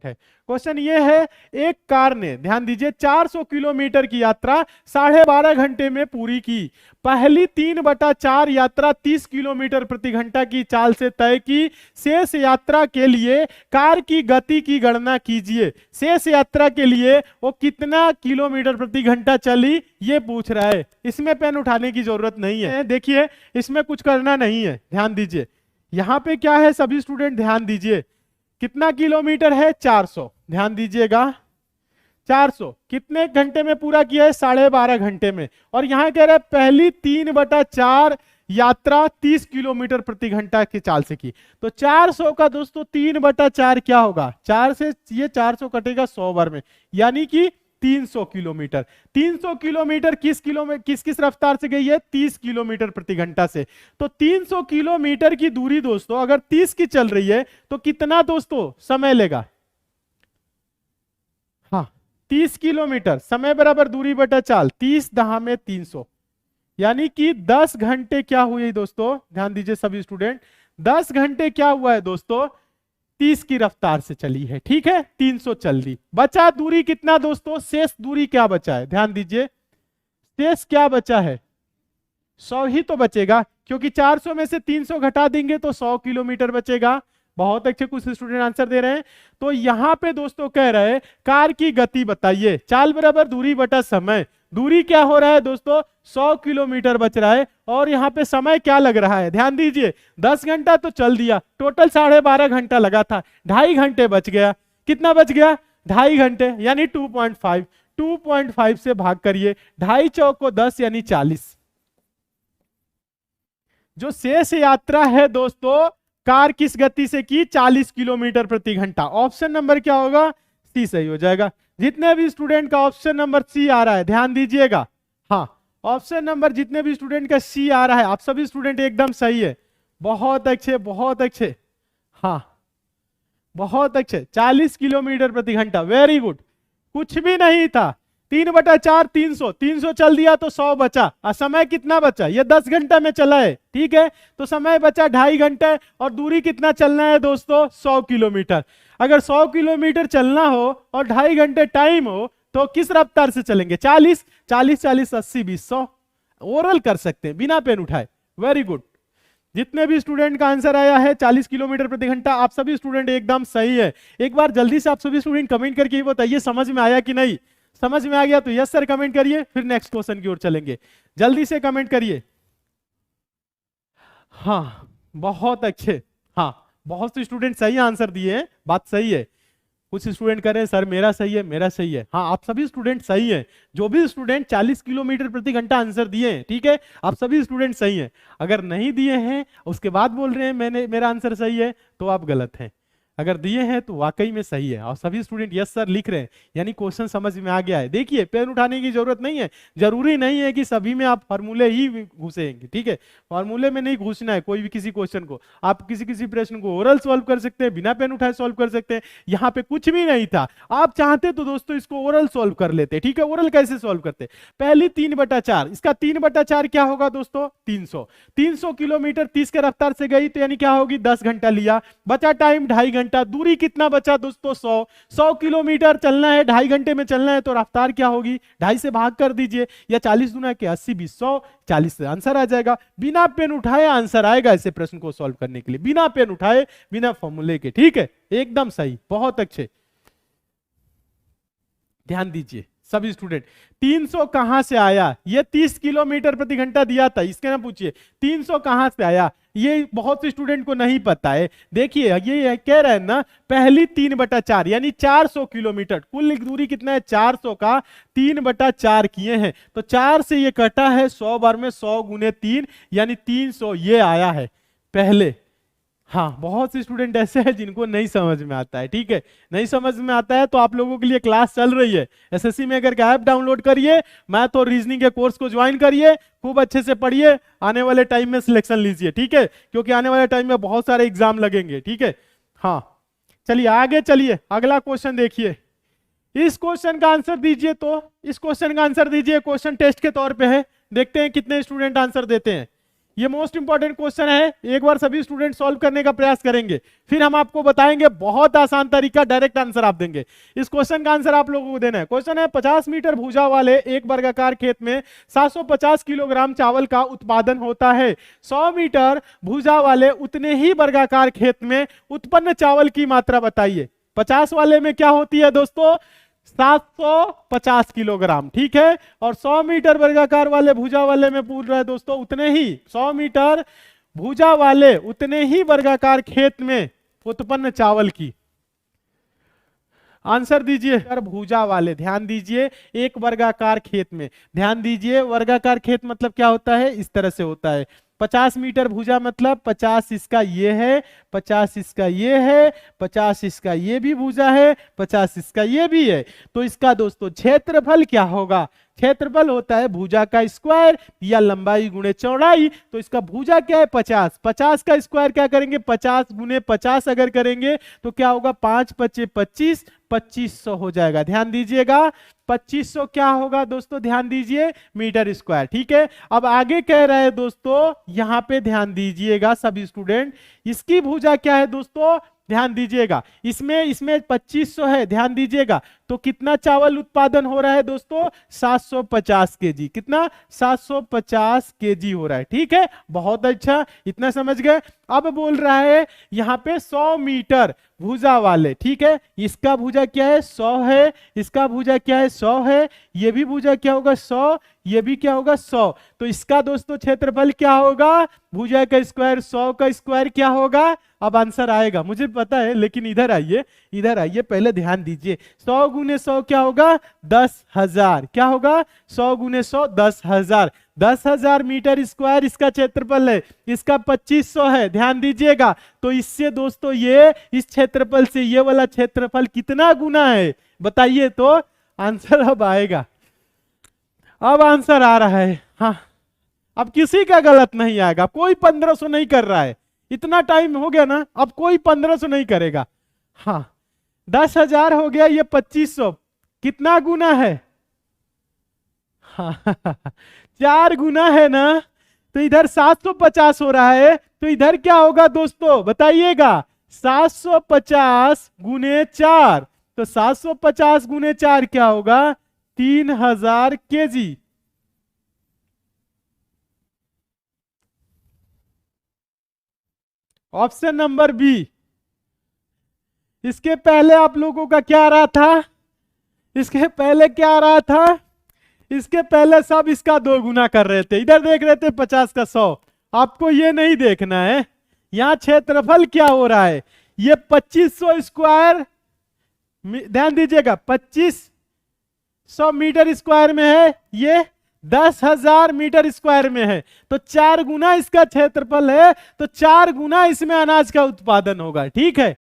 है। क्वेश्चन ये है, एक कार ने, ध्यान दीजिए, 400 किलोमीटर की यात्रा 12.5 घंटे में पूरी की। पहली 3/4 यात्रा 30 किलोमीटर प्रति घंटा की चाल से तय की। शेष यात्रा के लिए कार की गति की गणना कीजिए। शेष यात्रा के लिए वो कितना किलोमीटर प्रति घंटा चली, ये पूछ रहा है। इसमें पेन उठाने की जरूरत नहीं है, देखिए इसमें कुछ करना नहीं है। ध्यान दीजिए यहां पे क्या है, सभी स्टूडेंट ध्यान दीजिए, कितना किलोमीटर है, 400। ध्यान दीजिएगा 400 कितने घंटे में पूरा किया है, 12.5 घंटे में। और यहां कह रहा है पहली 3/4 यात्रा 30 किलोमीटर प्रति घंटा की चाल से की। तो 400 का दोस्तों 3/4 क्या होगा, 4 से ये 400 कटेगा 100 बार में, यानी कि 300 किलोमीटर। 300 किलोमीटर किस किस रफ्तार से गई है, 30 किलोमीटर प्रति घंटा से। तो 300 किलोमीटर की दूरी दोस्तों अगर 30 की चल रही है तो कितना दोस्तों समय लेगा, हाँ 30 किलोमीटर, समय बराबर दूरी बटा चाल, 30 दहा में 300, यानी कि 10 घंटे क्या हुए दोस्तों, ध्यान दीजिए सभी स्टूडेंट, 10 घंटे क्या हुआ है दोस्तों, 30 की रफ्तार से चली है। ठीक है, 300 चल दी। बचा दूरी कितना दोस्तों, शेष दूरी क्या बचा है, ध्यान दीजिए शेष क्या बचा है, 100 ही तो बचेगा, क्योंकि 400 में से 300 घटा देंगे तो 100 किलोमीटर बचेगा। बहुत अच्छे कुछ स्टूडेंट आंसर दे रहे हैं। तो यहां पे दोस्तों कह रहे हैं कार की गति बताइए, चाल बराबर दूरी बटा समय। दूरी क्या हो रहा है दोस्तों, 100 किलोमीटर बच रहा है, और यहां पे समय क्या लग रहा है, ध्यान दीजिए 10 घंटा तो चल दिया, टोटल 12.5 घंटा लगा था, 2.5 घंटे बच गया। कितना बच गया, 2.5 घंटे, यानी 2.5। 2.5 से भाग करिए, 2.5 चौक को 10 यानी 40। जो शेष यात्रा है दोस्तों कार किस गति से की, 40 किलोमीटर प्रति घंटा। ऑप्शन नंबर क्या होगा, सी सही हो जाएगा। जितने भी स्टूडेंट का ऑप्शन नंबर सी आ रहा है ध्यान दीजिएगा, हाँ ऑप्शन नंबर जितने भी स्टूडेंट का सी आ रहा है, आप सभी स्टूडेंट एकदम सही है, बहुत अच्छे बहुत अच्छे, हाँ बहुत अच्छे, 40 किलोमीटर प्रति घंटा, वेरी गुड। कुछ भी नहीं था, 3/4 300, 300 चल दिया तो 100 बचा, और समय कितना बचा, ये 10 घंटा में चला है। ठीक है, तो समय बचा 2.5 घंटे, और दूरी कितना चलना है दोस्तों, 100 किलोमीटर। अगर 100 किलोमीटर चलना हो और 2.5 घंटे टाइम हो तो किस रफ्तार से चलेंगे, 40 40 40 80 20 100। ओरल कर सकते हैं बिना पेन उठाए, वेरी गुड। जितने भी स्टूडेंट का आंसर आया है 40 किलोमीटर प्रति घंटा, आप सभी स्टूडेंट एकदम सही है। एक बार जल्दी से आप सभी स्टूडेंट कमेंट करके ये बताइए समझ में आया कि नहीं। समझ में आ गया तो यस सर कमेंट करिए, फिर नेक्स्ट क्वेश्चन की ओर चलेंगे। जल्दी से कमेंट करिए। हाँ बहुत अच्छे, हाँ बहुत से स्टूडेंट सही आंसर दिए हैं, बात सही है। कुछ स्टूडेंट कह रहे हैं सर मेरा सही है, मेरा सही है। हाँ आप सभी स्टूडेंट सही हैं, जो भी स्टूडेंट 40 किलोमीटर प्रति घंटा आंसर दिए हैं, ठीक है आप सभी स्टूडेंट सही हैं। अगर नहीं दिए हैं उसके बाद बोल रहे हैं मेरा आंसर सही है, तो आप गलत हैं। अगर दिए हैं तो वाकई में सही है, और सभी स्टूडेंट यस सर लिख रहे हैं, यानी क्वेश्चन समझ में आ गया है। देखिए पेन उठाने की जरूरत नहीं है, जरूरी नहीं है कि सभी में आप फार्मूले ही घुसेंगे, ठीक है फार्मूले में नहीं घुसना है कोई भी किसी क्वेश्चन को। आप किसी किसी प्रश्न को ओरल सॉल्व कर सकते हैं, बिना पेन उठाए सॉल्व कर सकते हैं। यहाँ पे कुछ भी नहीं था, आप चाहते तो दोस्तों इसको ओरल सॉल्व कर लेते, ठीक है। ओरल कैसे सॉल्व करते, पहली 3/4, इसका 3/4 क्या होगा दोस्तों, 300। 300 किलोमीटर 30 के रफ्तार से गई तो यानी क्या होगी, 10 घंटा लिया, बचा टाइम 2.5 घंटा। दूरी कितना बचा दोस्तों, 100। 100 किलोमीटर चलना है, 2.5 घंटे में चलना है, तो रफ्तार क्या होगी, 2.5 से भाग कर दीजिए, या 40 दूना के 80 20 100, 40 से आंसर आ जाएगा। बिना पेन उठाए आंसर आएगा ऐसे प्रश्न को सॉल्व करने के लिए, बिना पेन उठाए, बिना फॉर्मूले के, ठीक है एकदम सही, बहुत अच्छे। ध्यान दीजिए सभी स्टूडेंट, 300 कहां से आया, ये 30 किलोमीटर प्रति घंटा दिया था, इसके ना पूछिए 300 कहां से आया, ये बहुत से स्टूडेंट को नहीं पता है। देखिए ये कह रहे हैं ना, पहली 3/4 यानी 400 किलोमीटर, कुल दूरी कितना है 400 का 3/4 किए हैं, तो 4 से ये कटा है 100 बार में, 100 गुने 3 यानी 300 ये आया है पहले। हाँ बहुत से स्टूडेंट ऐसे हैं जिनको नहीं समझ में आता है, ठीक है नहीं समझ में आता है तो आप लोगों के लिए क्लास चल रही है, एसएससी में करके ऐप डाउनलोड करिए, मैथ और रीजनिंग के कोर्स को ज्वाइन करिए, खूब अच्छे से पढ़िए, आने वाले टाइम में सिलेक्शन लीजिए, ठीक है क्योंकि आने वाले टाइम में बहुत सारे एग्जाम लगेंगे, ठीक है। हाँ चलिए आगे चलिए, अगला क्वेश्चन देखिए, इस क्वेश्चन का आंसर दीजिए। तो इस क्वेश्चन का आंसर दीजिए, क्वेश्चन टेस्ट के तौर पे है, देखते हैं कितने स्टूडेंट आंसर देते हैं। ये मोस्ट इंपॉर्टेंट क्वेश्चन है, एक बार सभी स्टूडेंट सॉल्व करने का प्रयास करेंगे, फिर हम आपको बताएंगे बहुत आसान तरीका, डायरेक्ट आंसर आप देंगे। इस क्वेश्चन का आंसर आप लोगों को देना है। क्वेश्चन है 50 मीटर भुजा वाले एक वर्गाकार खेत में 750 किलोग्राम चावल का उत्पादन होता है। 100 मीटर भुजा वाले उतने ही वर्गाकार खेत में उत्पन्न चावल की मात्रा बताइए। 50 वाले में क्या होती है दोस्तों, 750 किलोग्राम, ठीक है। और 100 मीटर वर्गाकार वाले भुजा वाले में पूछ रहा है दोस्तों, उतने ही 100 मीटर भुजा वाले उतने ही वर्गाकार खेत में उत्पन्न चावल की। आंसर दीजिए। भुजा वाले, ध्यान दीजिए, एक वर्गाकार खेत में, ध्यान दीजिए, वर्गाकार खेत मतलब क्या होता है, इस तरह से होता है। 50 मीटर भुजा मतलब 50 इसका ये है, 50 इसका ये है, 50 इसका ये भी भुजा है, 50 इसका ये भी है। तो इसका दोस्तों क्षेत्रफल क्या होगा, क्षेत्रफल होता है भुजा का स्क्वायर या लंबाई गुणे चौड़ाई। तो इसका भुजा क्या है 50, 50 का स्क्वायर क्या करेंगे 50 गुणे 50 अगर करेंगे तो क्या होगा 5 पचे 25, 2500 हो जाएगा। ध्यान दीजिएगा 2500 क्या होगा दोस्तों, ध्यान दीजिए मीटर स्क्वायर, ठीक है। अब आगे कह रहे हैं दोस्तों, यहां पे ध्यान दीजिएगा सभी स्टूडेंट, इसकी भुजा क्या है दोस्तों, ध्यान दीजिएगा, इसमें 2500 है, ध्यान दीजिएगा। तो कितना चावल उत्पादन हो रहा है दोस्तों, 750 केजी, कितना 750 केजी हो रहा है, ठीक है। बहुत अच्छा, इतना समझ गए। अब बोल रहा है यहां पे 100 मीटर भुजा वाले, ठीक है, इसका भुजा क्या है 100 है, इसका भुजा क्या है 100 है, ये भी भुजा क्या होगा 100, ये भी क्या होगा 100। तो इसका दोस्तों क्षेत्रफल क्या होगा, भुजा का स्क्वायर 100 का स्क्वायर क्या होगा। अब आंसर आएगा मुझे पता है, लेकिन इधर आइए, इधर आइए, पहले ध्यान दीजिए। 100 गुने 100 क्या होगा 10,000, क्या होगा 100 गुने 100 10,000, 10,000 मीटर स्क्वायर इसका क्षेत्रफल है, इसका 2500 है, ध्यान दीजिएगा। तो इससे दोस्तों ये इस क्षेत्रफल से ये वाला क्षेत्रफल कितना गुना है बताइए, तो आंसर अब आएगा। अब आंसर आ रहा है, हाँ, अब किसी का गलत नहीं आएगा, कोई 1500 नहीं कर रहा है, इतना टाइम हो गया ना, अब कोई 1500 नहीं करेगा। हाँ 10,000 हो गया, ये 2500 कितना गुना है, हाँ 4 गुना है ना। तो इधर 750 हो रहा है, तो इधर क्या होगा दोस्तों बताइएगा, 750 गुने 4, तो 750 गुने 4 क्या होगा 3000 केजी। Option number B. इसके पहले आप लोगों का क्या आ रहा था, इसके पहले क्या आ रहा था, इसके पहले सब इसका 2 गुना कर रहे थे, इधर देख रहे थे 50 का 100। आपको ये नहीं देखना है, यहां क्षेत्रफल क्या हो रहा है, ये 2500 स्क्वायर, ध्यान दीजिएगा 2500 मीटर स्क्वायर में है, ये 10,000 मीटर स्क्वायर में है। तो 4 गुना इसका क्षेत्रफल है, तो 4 गुना इसमें अनाज का उत्पादन होगा, ठीक है।